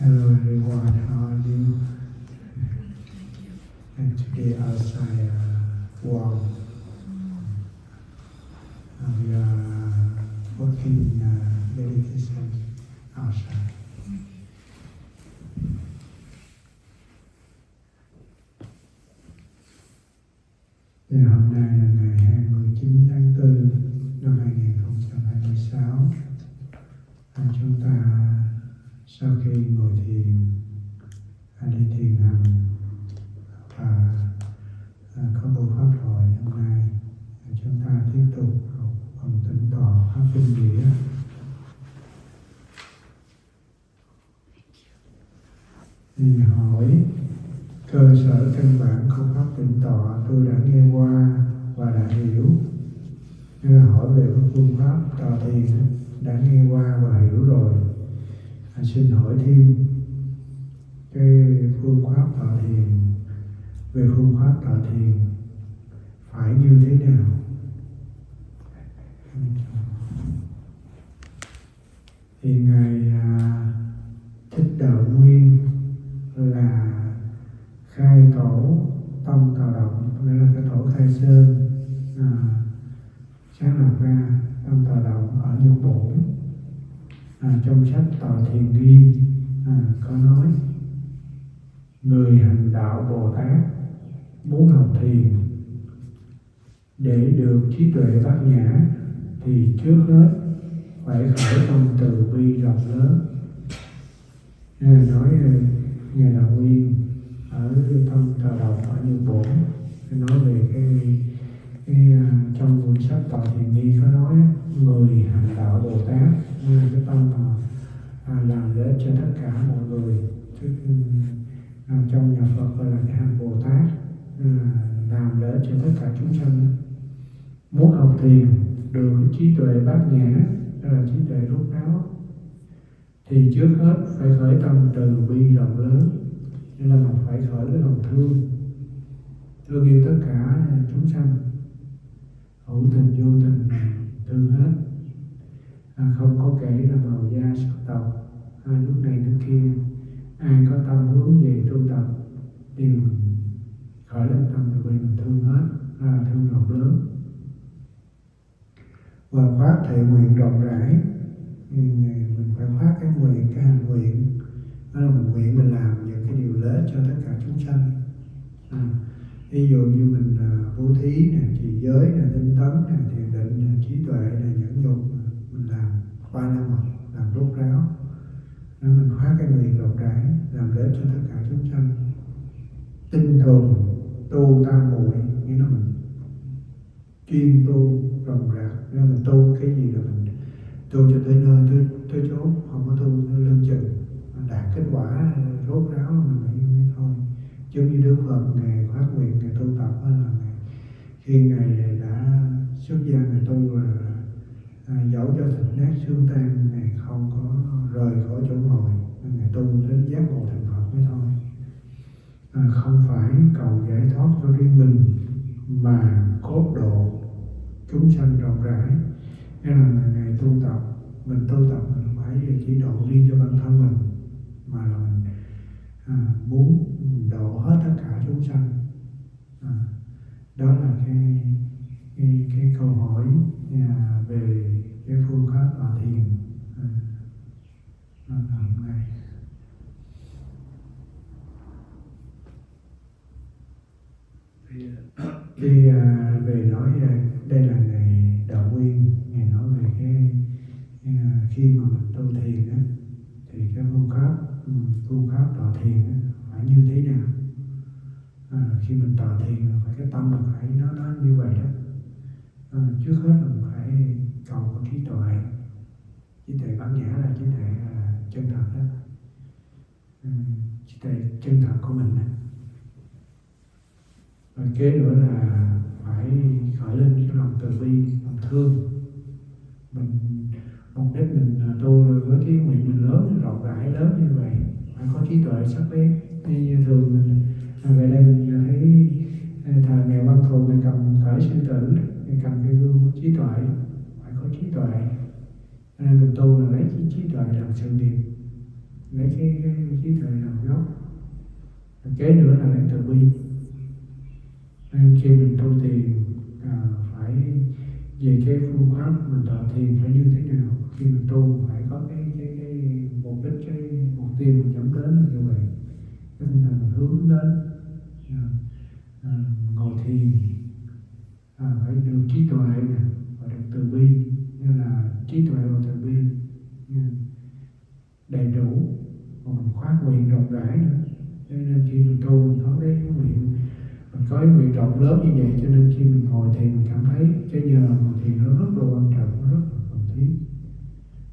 Hello everyone, how are you? And today outside warm. We are working meditation outside. Thì hôm nay là ngày 29 tháng 4 năm 2023. Chúng ta sau khi ngồi thiền, đi thiền hành và có buổi pháp thoại hôm nay, chúng ta tiếp tục phần tĩnh tọa pháp kinh nghĩa. Thì hỏi cơ sở căn bản của pháp tĩnh tọa tôi đã nghe qua và đã hiểu. Nên là hỏi về phương pháp tọa thiền đã nghe qua và hiểu rồi. Xin hỏi thêm cái phương pháp tọa thiền, về phương pháp tọa thiền phải như thế nào? Thì Ngài Thích Đạo Nguyên là khai tổ tông Tào Động, nghĩa là cái tổ khai sơn sáng lập ra tông Tào Động ở Nhật Bổn. Trong sách Tọa Thiền Ghi có nói người hành đạo Bồ Tát muốn học thiền để được trí tuệ bát nhã thì trước hết phải khởi tâm từ bi rộng lớn. Nói Ngài Đạo Nguyên ở tông Tào Động ở Nhật Bổn nói về cái trong cuốn sách Tọa Thiền Ghi có nói người hành đạo Bồ Tát cái tâm làm lợi cho tất cả mọi người. Trong nhà Phật gọi là cái hành Bồ Tát, làm lợi cho tất cả chúng sanh. Muốn học thiền được trí tuệ bát nhã, đó là trí tuệ rốt ráo, thì trước hết phải khởi tâm từ bi rộng lớn. Nên là mình phải khởi cái lòng thương yêu tất cả chúng sanh, hữu tình vô tình thương hết, không có kể là màu da sắc tộc, nước này nước kia. Ai có tâm hướng về tu tập đều khởi lên tâm từ bi, mình thương hết, thương rộng lớn. Và phát thệ nguyện rộng rãi, mình phải phát cái nguyện, cái hành nguyện, đó là mình nguyện mình làm những cái điều lợi cho tất cả chúng sanh. Ví dụ như mình bố thí nè, trì giới nè, tinh tấn nè, thiền định nè, trí tuệ nè, nhẫn nhục, mình làm 3 năm rồi, làm rốt ráo. Nên mình phát cái nguyện rộng rãi, làm lợi cho tất cả chúng sanh. Tinh thuần tu tam muội, nghĩa là mình chuyên tu rộng rãi. Nên mình tu cái gì là mình tu cho tới nơi, tới chốn, không có tu lưng chừng. Đạt kết quả rốt ráo mình mới thôi. Giống như Đức Phật Ngài phát nguyện, Ngài tu tập là Ngài, khi Ngài đã xuất gia, Ngài tu là dẫu cho thịt nát xương tan, Ngài không có rời khỏi chỗ ngồi, Ngài tu đến giác ngộ thành Phật mới thôi. Không phải cầu giải thoát cho riêng mình mà cốt độ chúng sanh rộng rãi. Nên là Ngài tu tập, mình tu tập mình không phải chỉ độ riêng cho bản thân mình, mà là mình muốn độ hết tất cả chúng sanh. Đó là cái câu hỏi về cái phương pháp tọa thiền hôm nay. Khi về nói đây là Ngài Đạo Nguyên, Ngài nói về khi mà mình tu thiền á, thì cái phương pháp tọa thiền á, phải như thế nào? Khi mình tọa thiền phải cái tâm mình phải nó như vậy đó. Trước hết là mình phải cầu có trí tuệ bát nhã là trí tuệ chân thật đó, trí tuệ chân thật của mình đó. Và kế nữa là phải khởi lên cái lòng từ bi, lòng thương. Mình mục đích mình tu với cái nguyện mình lớn, rộng rãi lớn như vậy, phải có trí tuệ sắc bén. Như thường mình về đây mình thấy thờ nghèo Văn Thù, người cầm cởi sư tử, người cầm cái gương trí tuệ, phải có trí tuệ. Nên mình tu là lấy trí tuệ làm sự nghiệp, lấy cái trí tuệ làm gốc. Kế nữa là lấy từ bi. Nên khi mình tu thiền phải về cái phương pháp mình tọa thiền phải như thế nào. Khi mình tu phải có cái mục đích, cái mục tiêu mình nhắm đến là như vậy. Cái tinh thần mình hướng đến ngồi thiền phải được trí tuệ nè, và được từ bi. Nên là trí tuệ và từ bi đầy đủ, và mình phát nguyện rộng rãi nữa. Cho nên khi mình tu mình có cái nguyện, mình có cái nguyện rộng lớn như vậy, cho nên khi mình ngồi thì mình cảm thấy cái giờ ngồi thì nó rất là quan trọng, nó rất là cần thiết.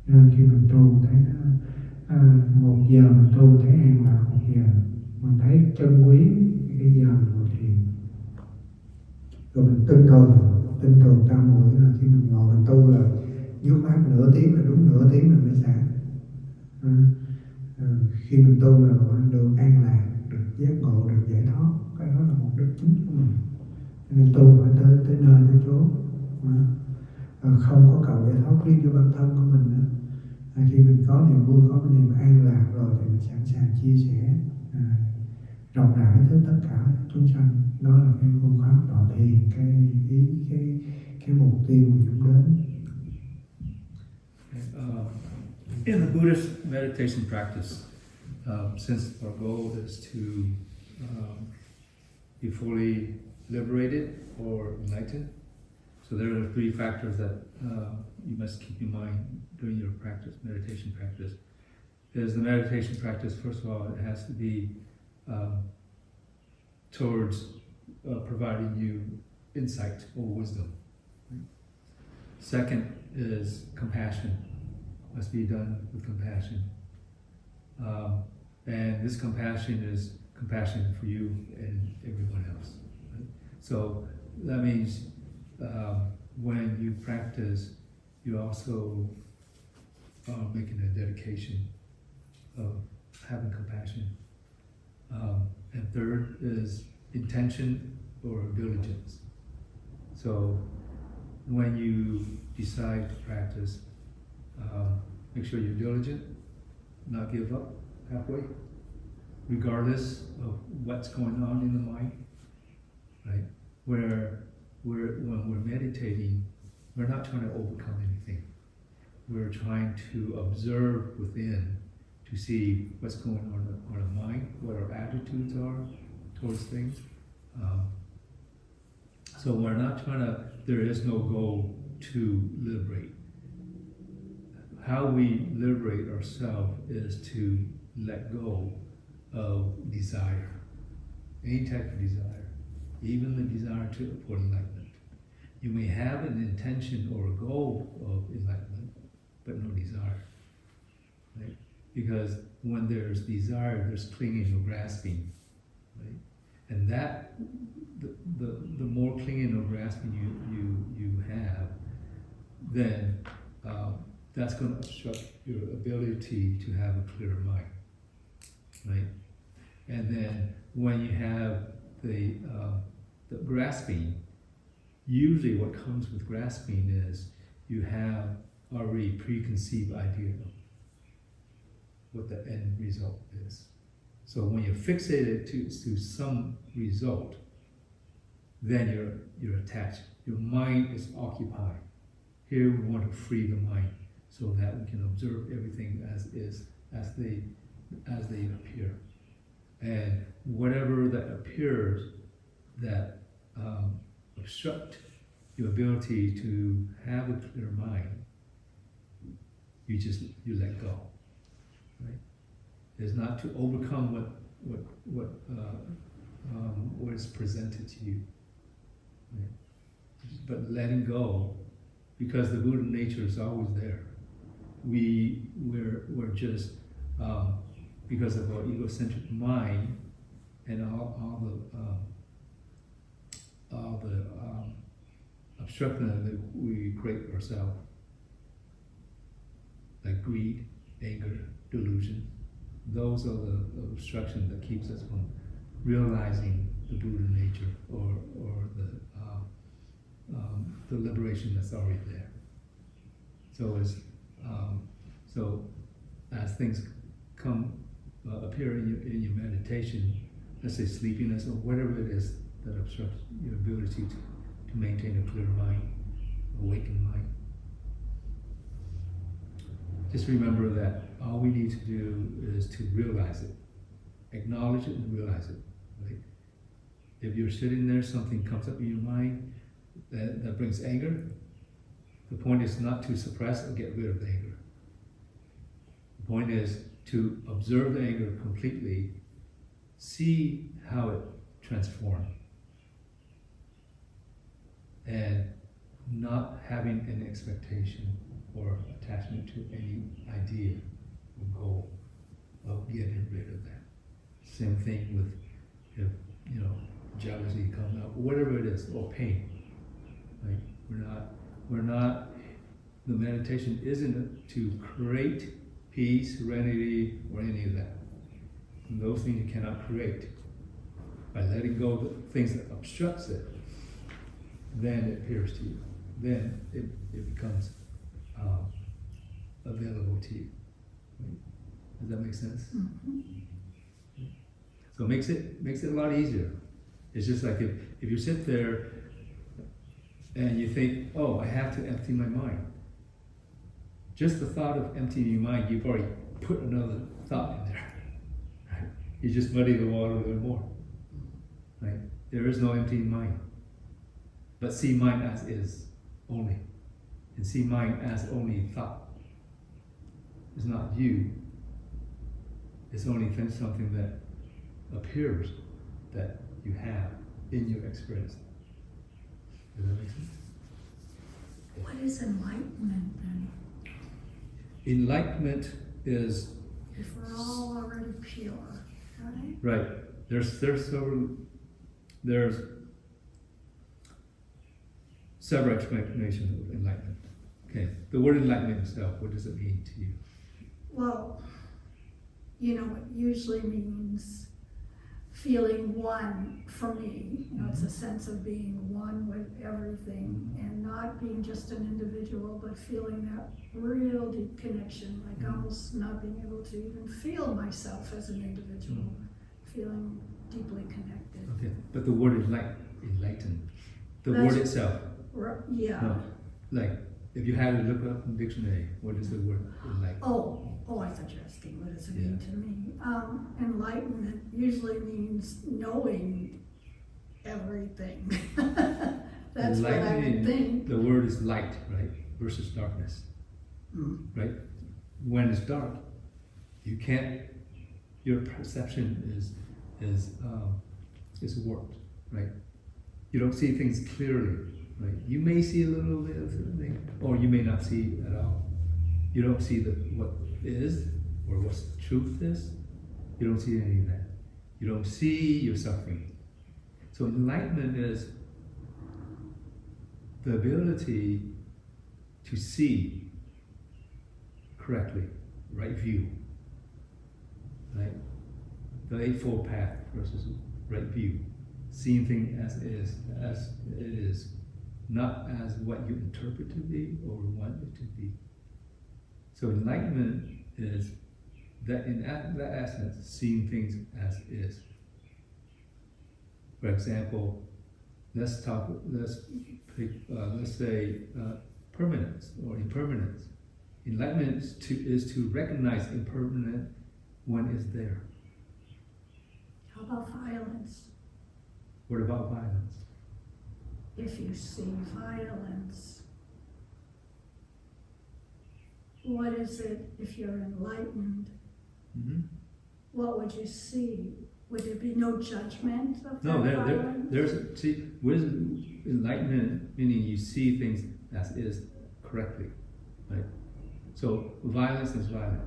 Cho nên khi mình tu thấy nó, 1 giờ mình tu thấy an lạc, 1 giờ mình thấy trân quý cái giờ mình ngồi thiền. Rồi mình tin thường tam muội là khi mình ngồi mình tu là dứt khoát nửa tiếng là đúng, nửa tiếng mình mới xả. Khi mình tu là được an lạc, được giác ngộ, được giải thoát, cái đó là mục đích chính của mình. Cho nên tu phải tới nơi tới chốn, không có cầu giải thoát riêng cho bản thân của mình nữa. Khi mình có niềm vui, có cái niềm an lạc rồi thì mình sẵn sàng chia sẻ rộng rãi tới tất cả chúng sanh. Đó là cái phương pháp tọa thiền, cái mục tiêu mình chúng đến. In the Buddhist meditation practice, since our goal is to be fully liberated or enlightened, so there are 3 factors that you must keep in mind during your practice, meditation practice. Is the meditation practice, first of all, it has to be towards providing you insight or wisdom. Second is compassion. Must be done with compassion. And this compassion is compassion for you and everyone else. Right? So that means when you practice, you also are making a dedication of having compassion. And third is intention or diligence. So when you decide to practice, make sure you're diligent, not give up halfway, regardless of what's going on in the mind, right? When we're meditating, we're not trying to overcome anything. We're trying to observe within to see what's going on in our mind, what our attitudes are towards things. So we're not trying to, there is no goal to liberate. How we liberate ourselves is to let go of desire, any type of desire, even the desire for enlightenment. You may have an intention or a goal of enlightenment, but no desire, right? Because when there's desire, there's clinging or grasping, right? And that, the more clinging or grasping you have, then that's going to obstruct your ability to have a clear mind, right? And then when you have the grasping, usually what comes with grasping is you have already preconceived idea of what the end result is. So when you're fixated to some result, then you're attached. Your mind is occupied. Here we want to free the mind so that we can observe everything as is, as they appear. And whatever that appears that obstruct your ability to have a clear mind, you let go. Right? It's not to overcome what is presented to you, right? But letting go, because the Buddha nature is always there. We're just because of our egocentric mind and all the obstruction that we create ourselves, like greed, anger, delusion. Those are the obstruction that keeps us from realizing the Buddha nature or the liberation that's already there. So as things come appear in your meditation, let's say sleepiness or whatever it is that obstructs your ability to maintain a clear mind, awakened mind. Just remember that all we need to do is to realize it, acknowledge it and realize it. Right? If you're sitting there, something comes up in your mind that brings anger, the point is not to suppress or get rid of the anger. The point is to observe the anger completely, see how it transforms, and not having an expectation or attachment to any idea or goal of getting rid of that. Same thing with if jealousy comes up, whatever it is, or pain. Right? We're not. The meditation isn't to create peace, serenity, or any of that. And those things you cannot create. By letting go of the things that obstructs it, then it appears to you. Then it becomes available to you. Right? Does that make sense? Mm-hmm. So it makes it a lot easier. It's just like if you sit there and you think, oh, I have to empty my mind. Just the thought of emptying your mind, you've already put another thought in there. Right? You just muddy the water a little more. Right? There is no emptying mind. But see mind as is only. And see mind as only thought. It's not you. It's only something that appears that you have in your experience. Does that make sense? What is enlightenment then? Enlightenment is If we're all already pure, right? right. There's several explanations of enlightenment. Okay, the word enlightenment itself, what does it mean to you? Well, it usually means feeling one for me. It's a sense of being one with everything and not being just an individual, but feeling that real deep connection, like almost not being able to even feel myself as an individual, feeling deeply connected. Okay, but the word enlightened. The That's- word itself. Yeah. No, like if you had to look up in the dictionary, what is the word enlightened? Oh, I thought you were asking what does it mean to me. Enlightenment usually means knowing everything. That's what I would think. The word is light, right, versus darkness, right? When it's dark, you can't. Your perception is warped, right? You don't see things clearly, right? You may see a little bit of something, or you may not see at all. You don't see what is or what the truth is. You don't see any of that. You don't see your suffering. So enlightenment is the ability to see correctly, right view, right? The Eightfold Path versus right view. Seeing things as it is, not as what you interpret to be or want it to be. So enlightenment is that in that essence, seeing things as is. For example, let's say permanence or impermanence. Enlightenment is to recognize impermanent when it's there. How about violence? What about violence? If you see violence, what is it if you're enlightened? Mm-hmm. What would you see? Would there be no judgment of No, that violence? see, wisdom, enlightenment, meaning you see things as is correctly, right? So violence is violent,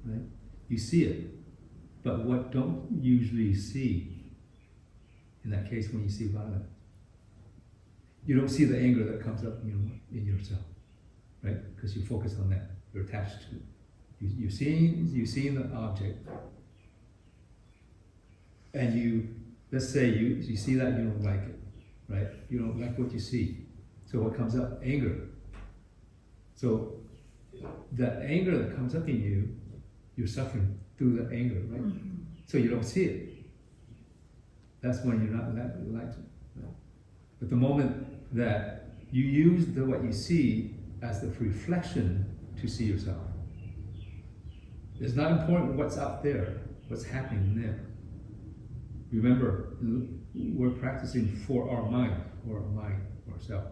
right? You see it, but what don't you usually see in that case when you see violence? You don't see the anger that comes up in yourself, right? Because you focus on that, you're attached to it. You're seeing the object, and let's say you see that you don't like it, right? You don't like what you see. So what comes up? Anger. So that anger that comes up in you, you're suffering through that anger, right? Mm-hmm. So you don't see it. That's when you're not enlightened. Right? But the moment that you use what you see as the reflection to see yourself, it's not important what's out there, what's happening there. Remember, we're practicing for our mind, ourself.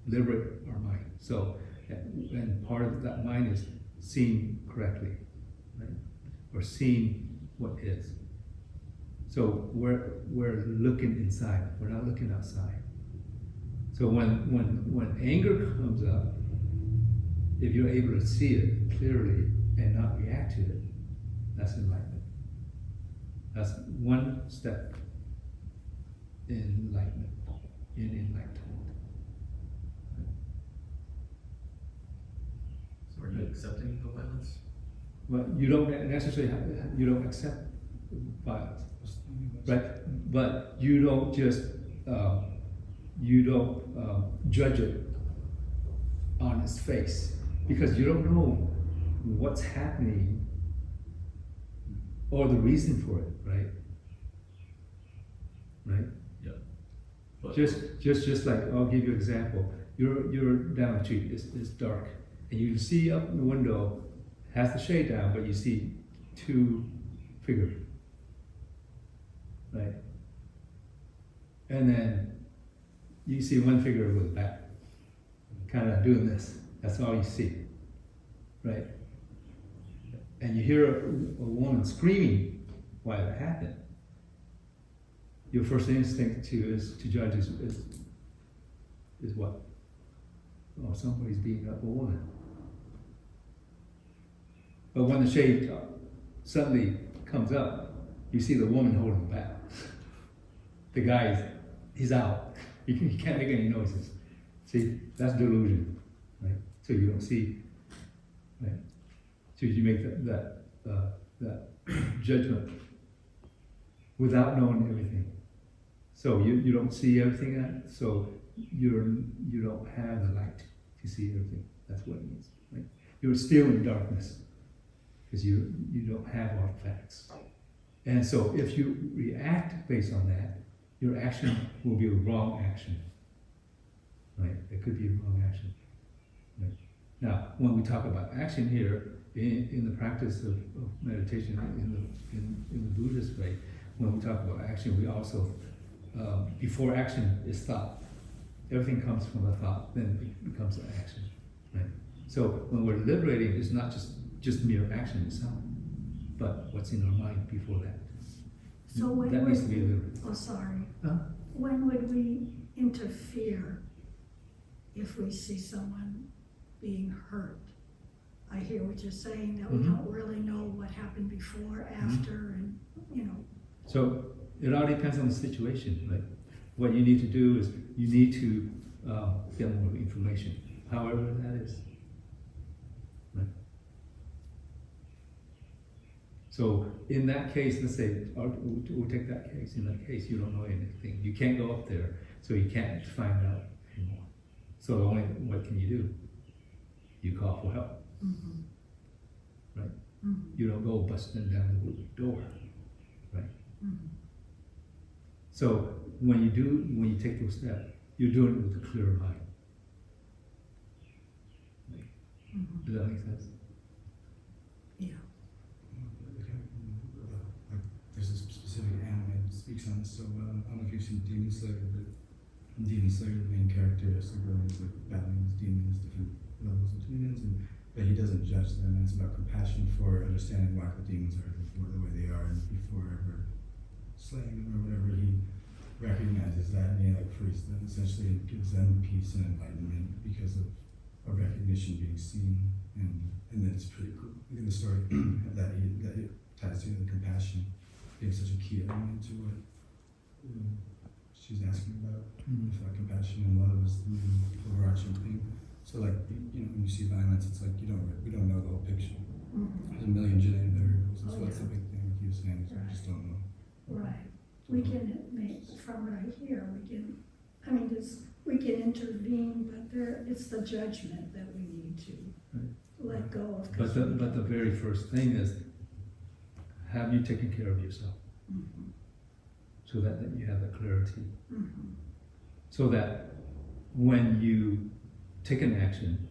Liberate our mind. So, and part of that mind is seen correctly, right? Or seen what is. So we're looking inside, we're not looking outside. So when anger comes up, if you're able to see it clearly and not react to it, that's enlightenment. That's one step in enlightenment, So are you accepting the violence? Well, you don't necessarily you don't accept violence, right? But you don't just judge it on its face, because you don't know what's happening or the reason for it, right? Right? Yeah. But Just like, I'll give you an example. You're down the street, it's dark, and you see up the window, has the shade down, but you see two figures, right? And then you see one figure with a bat, kind of doing this. That's all you see, right? And you hear a woman screaming why that happened. Your first instinct to judge is what? Oh, somebody's beating up a woman. But when the shade suddenly comes up, you see the woman holding the bat. The guy, he's out. He can't make any noises. See, that's delusion, right? So you don't see, right? So you make that judgment without knowing everything. So you don't see everything, so you don't have the light to see everything. That's what it means, right? You're still in darkness because you don't have all the facts. And so if you react based on that, your action will be a wrong action, right? It could be a wrong action, right? Now, when we talk about action here, in the practice of meditation, in the Buddhist way, when we talk about action, we also, before action is thought. Everything comes from a thought, then it becomes an action, right? So when we're liberating, it's not just mere action itself, but what's in our mind before that. So when That would needs to be liberated. oh sorry. Huh? When would we interfere if we see someone being hurt? I hear what you're saying, that we Mhm. don't really know what happened before, after, and So it all depends on the situation, right? What you need to do is you need to get more information, however that is. Right? So in that case, let's say, we'll take that case. In that case, you don't know anything. You can't go up there, so you can't find out anymore. So what can you do? You call for help. Mhm. Right? Mhm. You don't go busting down the door, right? Mhm. So when you take those steps, you're doing it with a clearer mind. Mhm. Does that make sense? Yeah. There's a specific anime that speaks on this so well. I don't know if you've seen Demon Slayer, but in Demon Slayer, the main character is the girl who's like battling his demons, different levels of demons, but he doesn't judge them. And it's about compassion for understanding why the demons are the way they are, and before ever slaying them or whatever, he recognizes that and he like frees them. Essentially, it gives them peace and enlightenment because of a recognition being seen, and then it's pretty cool. I think the story that it ties to the compassion being such a key element to what she's asking about. Mm-hmm. If compassion and love is the overarching thing. So like, when you see violence, it's like we don't know the whole picture. Mhm. There's a million jillion variables. Oh, That's yeah. the big thing with you saying is we Right. just don't know. Right. We can make, from what I hear, we can intervene, but it's the judgment that we need to let go of. But the very first thing is, have you taken care of yourself Mhm. so that you have that clarity, Mhm. so that when you take an action,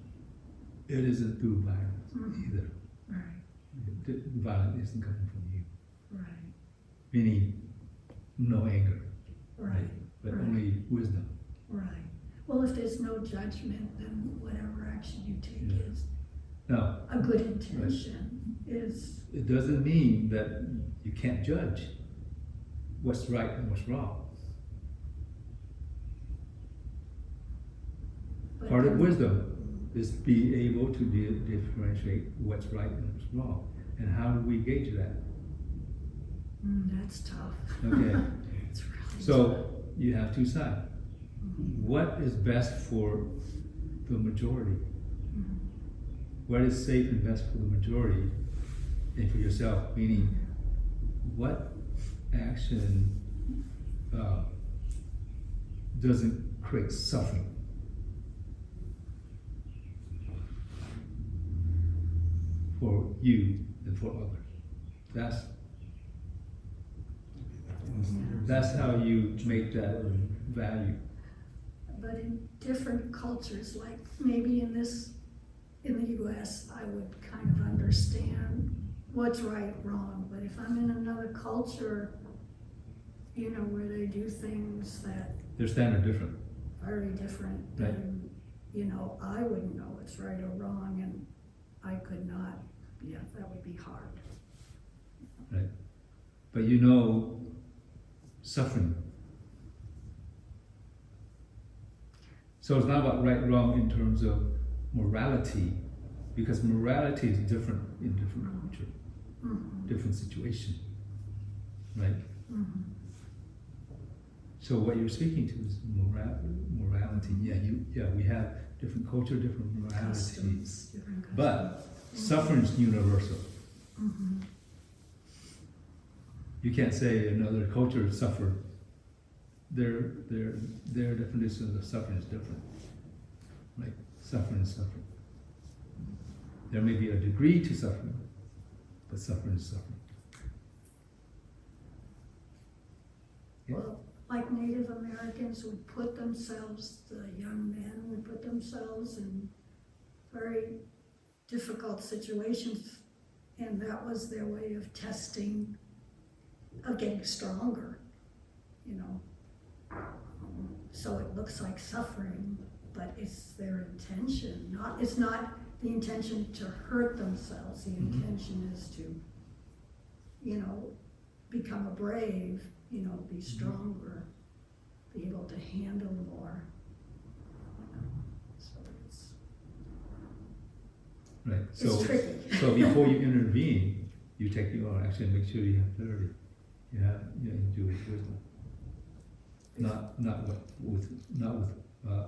it isn't through violence Mhm. either. Right, The violence isn't coming from you, right, meaning no anger, right, but Right. only wisdom. right. Well, if there's no judgment, then whatever action you take Yeah. is No, a good intention is, it doesn't mean that you can't judge what's right and what's wrong. but Part of wisdom is be able to differentiate what's right and what's wrong. And how do we gauge that? That's tough. Okay, It's really tough. so you have two sides. What is best for the majority? What is safe and best for the majority and for yourself? Meaning, what action doesn't create suffering? For you and for others. That's how you make that value. But in different cultures, like maybe in the US, I would kind of understand what's right, wrong. But if I'm in another culture, you know, where they do things that Their standard different. very different, Right. then, you know, I wouldn't know what's right or wrong, and I could not, yeah, that would be hard. Right. But you know suffering. So it's not about right, wrong in terms of morality, because morality is different in different culture, different situation, right? So what you're speaking to is morality. Yeah, we have different culture, different morality, Customs, different customs. but suffering is universal. You can't say another culture suffered. Their definition of suffering is different. Right? Suffering is suffering. There may be a degree to suffering, but suffering is suffering. Yeah. Well, like Native Americans would put themselves, the young men would put themselves in very difficult situations, and that was their way of testing, of getting stronger, you know. So it looks like suffering, but it's their intention, it's not the intention to hurt themselves, the intention is to, you know, become a brave, you know, be stronger, be able to handle more. So it's Right. It's tricky. So before you intervene, you take your action, make sure you have clarity. You do it with wisdom. Not with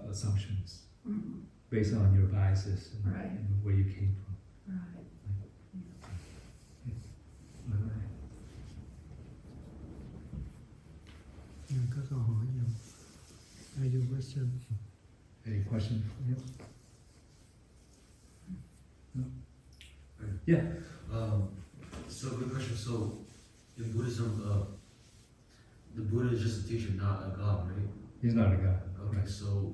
assumptions based on your biases and, Right. and where you came from. right. Alright. Có câu hỏi gì không? Any question? Any questions from you? No? Yeah. So good question. So in Buddhism, the Buddha is just a teacher, not a god, right? He's not a god. Okay, so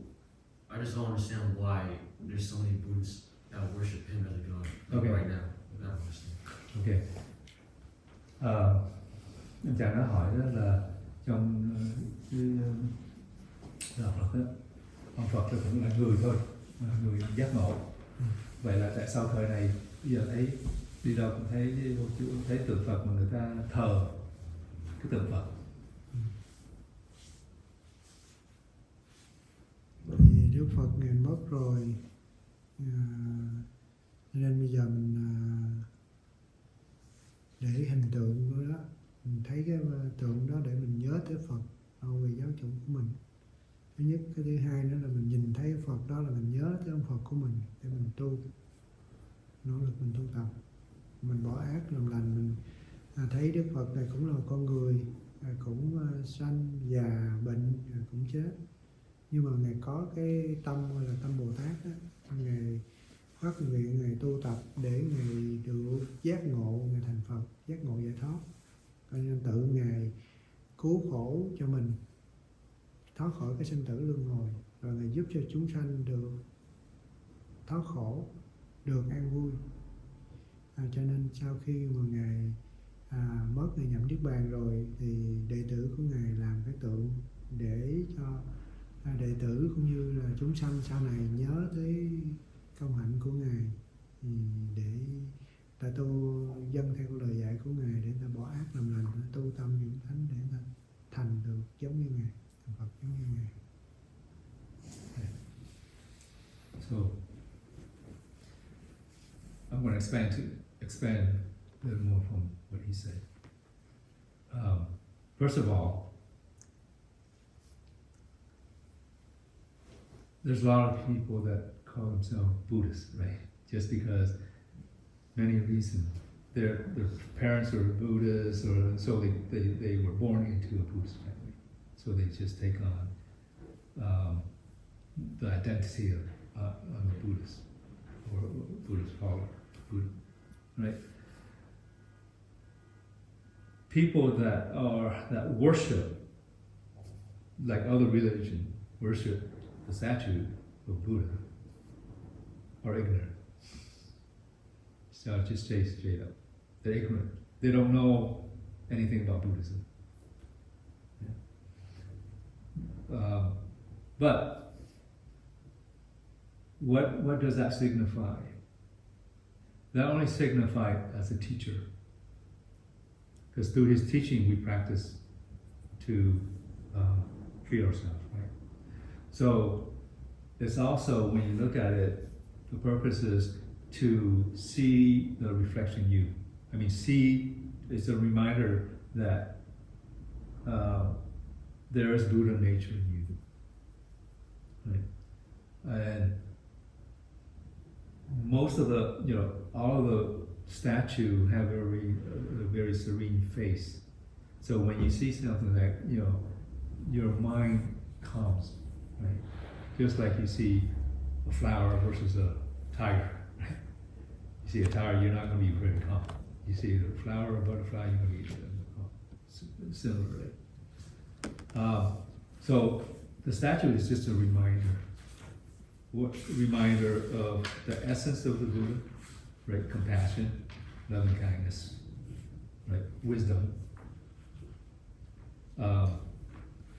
I just don't understand why there's so many Buddhists that worship him as a god Okay. right now. I don't understand. Ok. Anh chàng đã hỏi đó là trong cái đạo Phật đó, ông Phật là cũng là người thôi, người giác ngộ. Vậy là tại sao thời này bây giờ thấy đi đâu cũng thấy tượng Phật mà người ta thờ cái tượng Phật. Thì Đức Phật Ngài mất rồi, nên bây giờ mình để hình tượng của đó, mình thấy cái tượng đó để mình nhớ tới Phật về giáo chủ của mình. Thứ nhất, cái thứ hai nữa là mình nhìn thấy Phật đó là mình nhớ tới ông Phật của mình để mình tu, nỗ lực mình tu tập, mình bỏ ác làm lành. Mình thấy Đức Phật này cũng là một con người, cũng sanh già bệnh, cũng chết, nhưng mà Ngài có cái tâm gọi là tâm Bồ Tát đó. Ngài phát nguyện, Ngài tu tập để Ngài được giác ngộ, Ngài thành Phật, giác ngộ giải thoát. Coi như tự Ngài cứu khổ cho mình, thoát khỏi cái sinh tử luân hồi, rồi Ngài giúp cho chúng sanh được thoát khổ, được an vui. Cho nên sau khi mà Ngài mất, Ngài nhập Niết Bàn rồi, thì đệ tử của Ngài làm cái tượng để cho đệ tử cũng như là chúng sanh sau này nhớ tới công hạnh của Ngài, để ta tu dâng theo lời dạy của Ngài, để ta bỏ ác làm lành, ta tu tâm dưỡng thánh, để ta thành được giống như Ngài, thành Phật giống như Ngài. So I'm going to expand a little more from what he said. First of all, there's a lot of people that call themselves Buddhists, right? Just because many reasons. Their parents were Buddhists, or so they were born into a Buddhist family. So they just take on the identity of I'm a Buddhist, or a Buddhist follower, Buddha, right? People that worship, like other religions, worship the statue of Buddha, are ignorant. So I'll just say straight up, they're ignorant. They don't know anything about Buddhism. Yeah. But what does that signify? That only signifies as a teacher. Because through his teaching we practice to free ourselves, right? So it's also, when you look at it, the purpose is to see the reflection in you. I mean, see is a reminder that there is Buddha nature in you, right? And most of the, all of the statue have a very serene face. So when you see something like, your mind calms, right? Just like you see a flower versus a tiger, right? You see a tiger, you're not going to be very calm. You see a flower or a butterfly, you're going to be calm. Similarly. So the statue is just a reminder. Reminder of the essence of the Buddha, right? Compassion, loving kindness, right? Wisdom.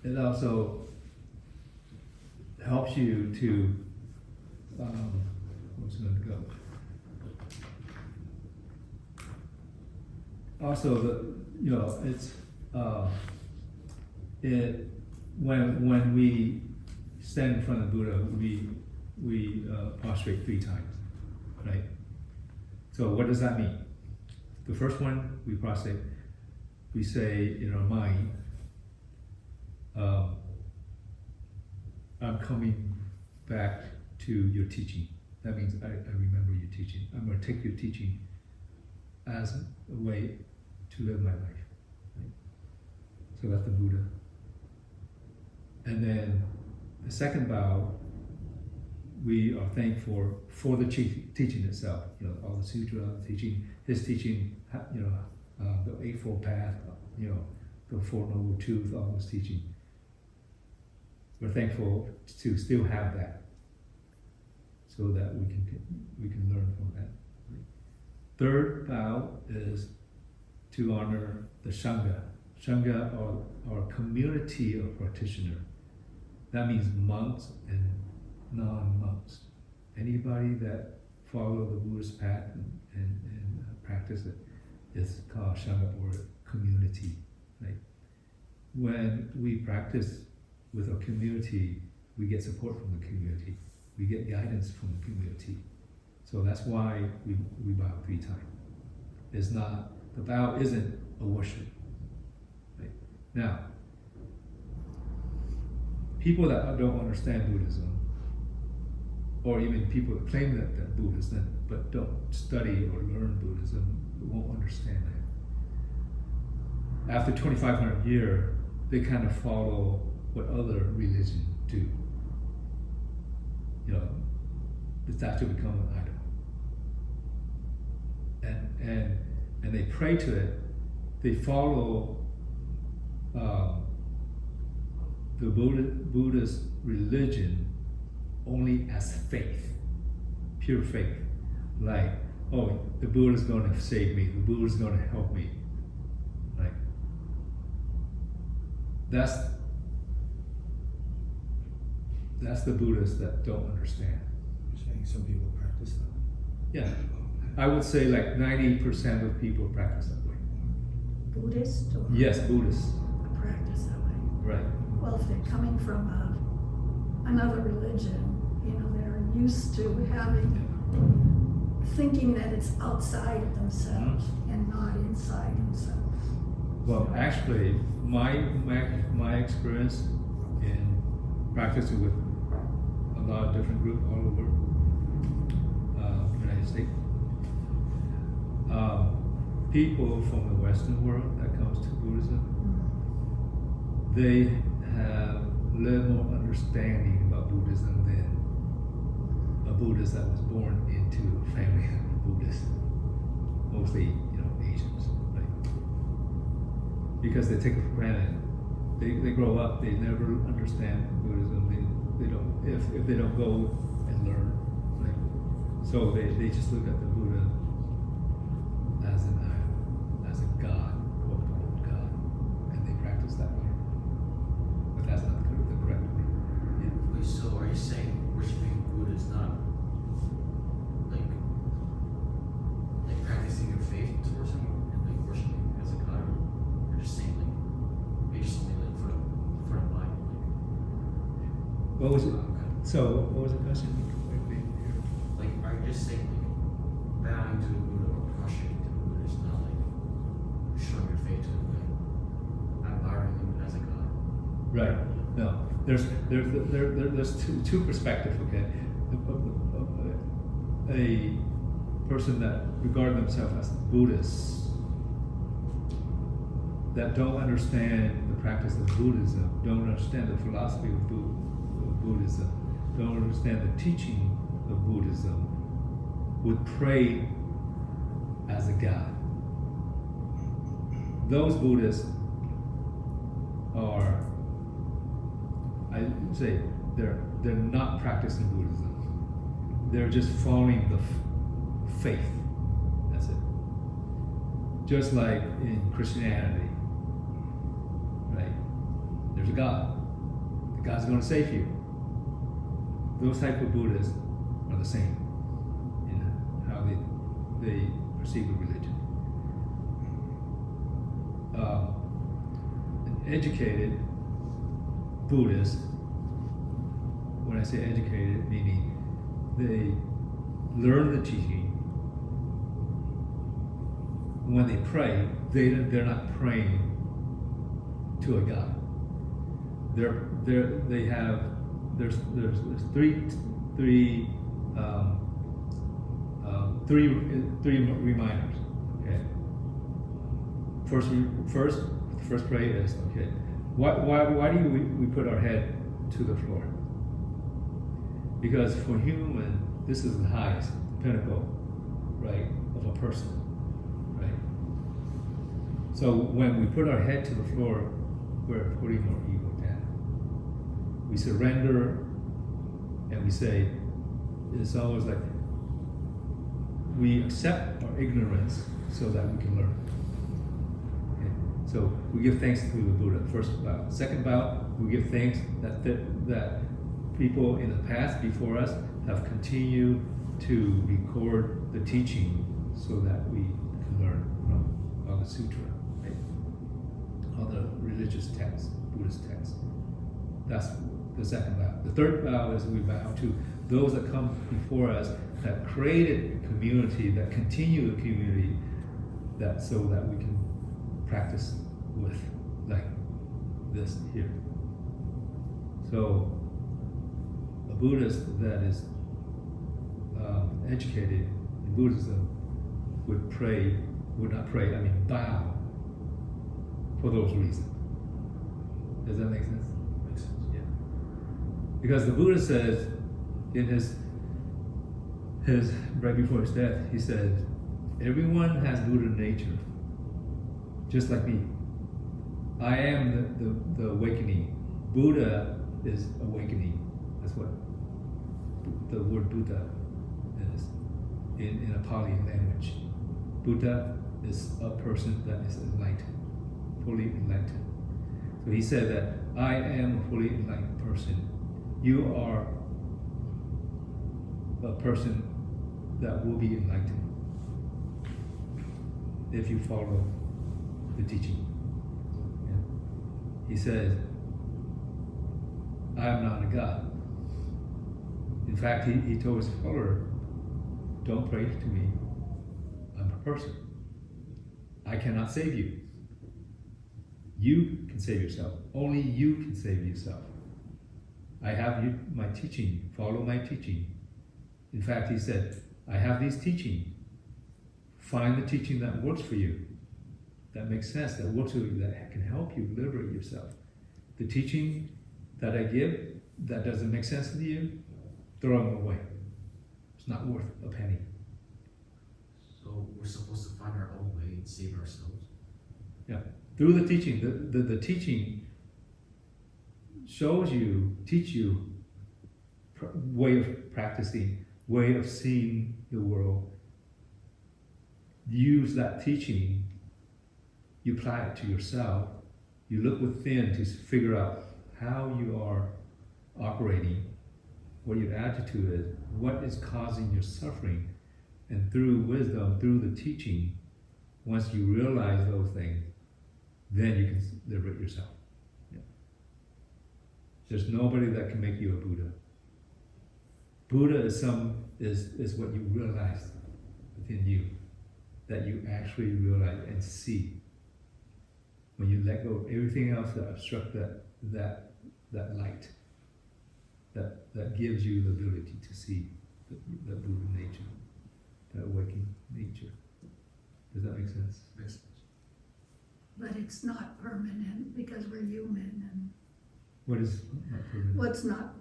It also helps you to, what's going to go? Also, it's when we stand in front of Buddha, we prostrate 3 times, right? So what does that mean? The first one, we prostrate. We say in our mind, I'm coming back to your teaching. That means I remember your teaching. I'm going to take your teaching as a way to live my life. Right? So that's the Buddha. And then the second bow, we are thankful for the teaching itself. All the sutra, teaching, his teaching, the Eightfold Path, the Four Noble Truths, all this teaching. We're thankful to still have that, so that we can learn from that. Third vow is to honor the Sangha. Sangha are a community of practitioners. That means monks and non-monks. Anybody that follow the Buddhist path and practice it is called Sangha, or community. Right? When we practice with a community, we get support from the community. We get guidance from the community. So that's why we bow 3 times. The bow isn't a worship. Right? Now, people that don't understand Buddhism, or even people that claim that they're Buddhists but don't study or learn Buddhism, won't understand that. After 2,500 years, they kind of follow what other religions do. The statue become an idol. And they pray to it. They follow the Buddhist religion only as faith, pure faith. Like, oh, the Buddha's going to save me, the Buddha's going to help me. Right? That's the Buddhists that don't understand. You're saying some people practice that? Yeah, I would say like 90% of people practice that way. Buddhist or Yes, Buddhists. practice that way. Right. Well, if they're coming from another religion, they're used to thinking that it's outside of themselves and not inside themselves. Well, actually, my experience in practicing with a lot of different groups all over the United States, people from the Western world that comes to Buddhism, they have a little more understanding about Buddhism than a Buddhist that was born into a family of Buddhists, mostly Asians, right? Because they take it for granted. They grow up, they never understand Buddhism. They don't if they don't go and learn, right? So they just look at the Buddha as a god, quote unquote god, and they practice that way. But that's not the correct way. Yeah. Wait, so are you saying worshiping Buddha is not like practicing your faith towards him and like worshiping as a god, or you're just saying like maybe just something like for the mind, like What was it? okay. So what was the question? Like are you just saying like bowing to the Buddha or prostrating to the Buddha is not like showing your faith to him, like admiring him as a god? Right. No. There's two perspectives. Okay. A person that regard themselves as Buddhists that don't understand the practice of Buddhism, don't understand the philosophy of Buddhism, don't understand the teaching of Buddhism, would pray as a god. Those Buddhists are, I would say, they're not practicing Buddhism. They're just following the faith. That's it. Just like in Christianity, right? There's a God. The God's going to save you. Those type of Buddhists are the same in how they perceive a religion. An educated Buddhist, when I say educated, meaning they learn the teaching. When they pray, they're not praying to a God. There's three reminders. Okay. First pray is okay. Why do we put our head to the floor? Because for human, this is the highest pinnacle, right, of a person, right? So when we put our head to the floor, we're putting our ego down. We surrender, and we say, it's always like we accept our ignorance so that we can learn. Okay? So we give thanks to the Buddha. First bow. Second bow, we give thanks that people in the past before us have continued to record the teaching so that we can learn from all the sutra, right? All the religious texts, Buddhist texts. That's the second bow. The third bow is we bow to those that come before us that created a community, that continue the community, that so that we can practice with, like this here. So a Buddhist that is educated in Buddhism would bow for those reasons. Does that make sense? Makes sense. Yeah. Because the Buddha says in his right before his death, he said, everyone has Buddha nature, just like me. I am the awakening. Buddha is awakening. That's what the word Buddha is in a Pali language. Buddha is a person that is enlightened, fully enlightened. So he said that I am a fully enlightened person. You are a person that will be enlightened if you follow the teaching. Yeah. He says, I am not a God. In fact, he told his follower, don't pray to me. I'm a person. I cannot save you. You can save yourself. Only you can save yourself. I have you, my teaching. Follow my teaching. In fact, he said, I have these teaching. Find the teaching that works for you, that makes sense, that works for you, that can help you liberate yourself. The teaching that I give that doesn't make sense to you, throw them away. It's not worth a penny. So we're supposed to find our own way and save ourselves. Yeah. Through the teaching, the teaching shows you, teach you way of practicing, way of seeing the world. Use that teaching, you apply it to yourself, you look within to figure out how you are operating, what your attitude is, what is causing your suffering, and through wisdom, through the teaching, once you realize those things, then you can liberate yourself. Yeah. There's nobody that can make you a Buddha. Buddha is what you realize within you, that you actually realize and see. When you let go of everything else that obstructs that light, that gives you the ability to see the Buddha nature, that awakening nature. Does that make sense? Makes sense. But it's not permanent because we're human, and What is not permanent? what's not,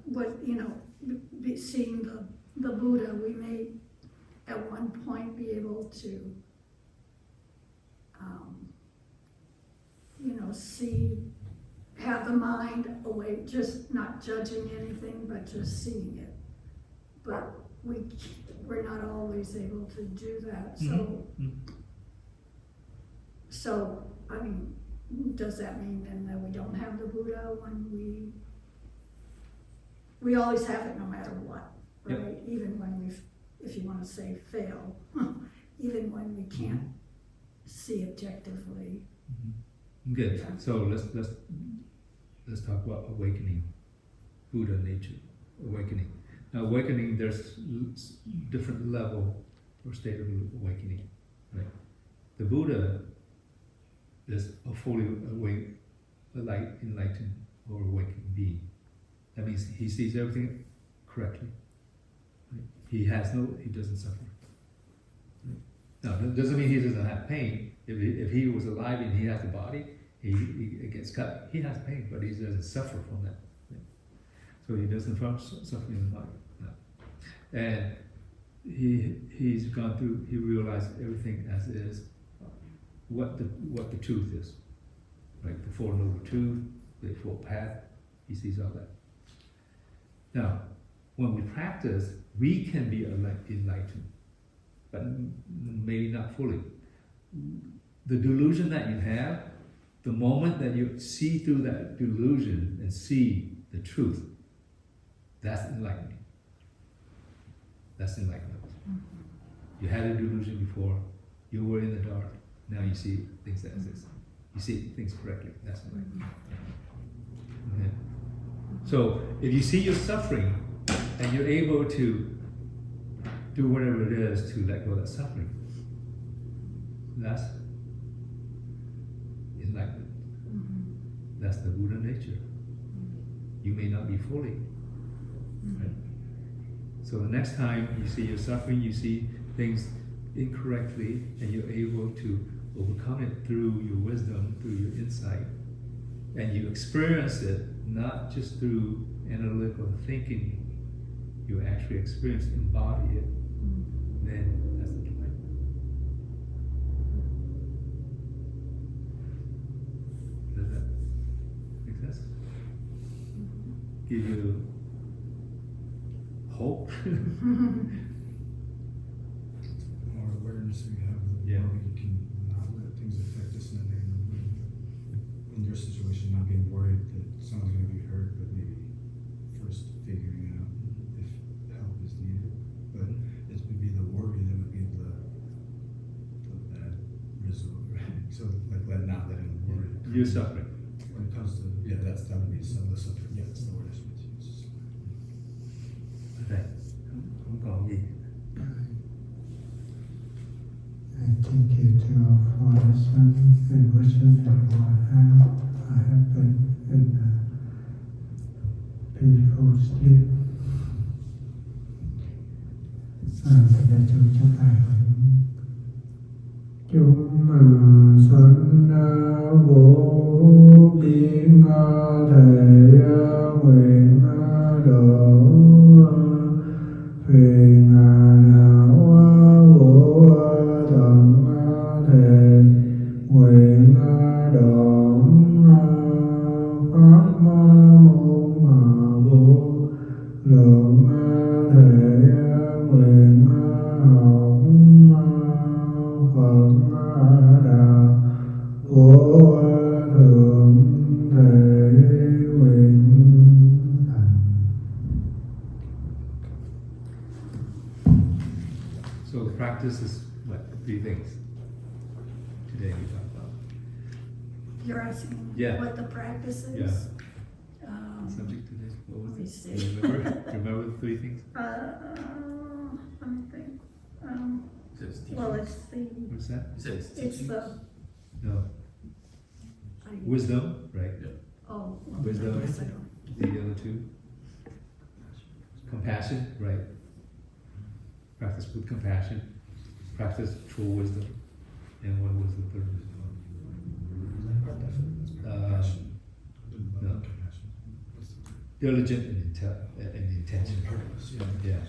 seeing the Buddha, we may at one point be able to, see, have the mind away, just not judging anything, but just seeing it. But we're not always able to do that. So, I mean, does that mean then that we don't have the Buddha when we always have it no matter what, right? Yep. Even when if you want to say fail, even when we can't see objectively. Good. So let's talk about awakening, Buddha nature, awakening. Now, awakening, there's different level or state of awakening, right? The Buddha is a fully awake, enlightened or awakened being. That means he sees everything correctly. Right? He doesn't suffer. Right? Now, that doesn't mean he doesn't have pain. If he was alive and he has a body, he gets cut. He has pain, but he doesn't suffer from that. Right? So he doesn't suffer in the body. No. And he's gone through. He realized everything as is. What the truth is, right? The Four Noble Truth, the Four Path. He sees all that. Now, when we practice, we can be enlightened, but maybe not fully. The delusion that you have, the moment that you see through that delusion and see the truth, that's enlightenment. That's enlightenment. You had a delusion before, you were in the dark, now you see things as is. You see things correctly, that's enlightenment. Okay. So, if you see your suffering, and you're able to do whatever it is to let go of that suffering, that's enlightenment. That's the Buddha nature. You may not be fully. Right? So the next time you see your suffering, you see things incorrectly, and you're able to overcome it through your wisdom, through your insight, and you experience it not just through analytical thinking, you actually experience, embody it, then that's the enlightenment. Does that make sense? Give you hope? The more awareness we have, the Yeah. more we can not let things affect us in a negative way. In your situation, not being worried that someone's going to be hurt, but maybe first figuring out if help is needed. But it would be the worry You're suffering. When it comes to, yeah, that would be some of the suffering, yeah, that's the word I should use. Này, không còn gì. And thank you to for the sun and wishes everyone have a happy and peaceful sleep. Thì để chúng ta chúng sanh vô biên thể nguyện độ phiền não vô tận thể nguyện đoạn pháp môn vô lượng thể nguyện học Phật đạo vô thượng thể nguyện thành. So practice is what? 3 things. Today we talked about. You're asking Yeah. what the practice is? Yeah. Um, Subject today. What let me was see. it? Do you remember? Do you remember the 3 things? Let me think. You said it's teaching. Well, it's the, What's that? You said it's it's teaching. the, No. Wisdom, right? oh. well, Wisdom. yes, I don't. The other 2. Compassion, right? Practice with compassion. Practice true wisdom. And what was the third wisdom? No. Diligent and intention. Purpose, yeah. Yeah.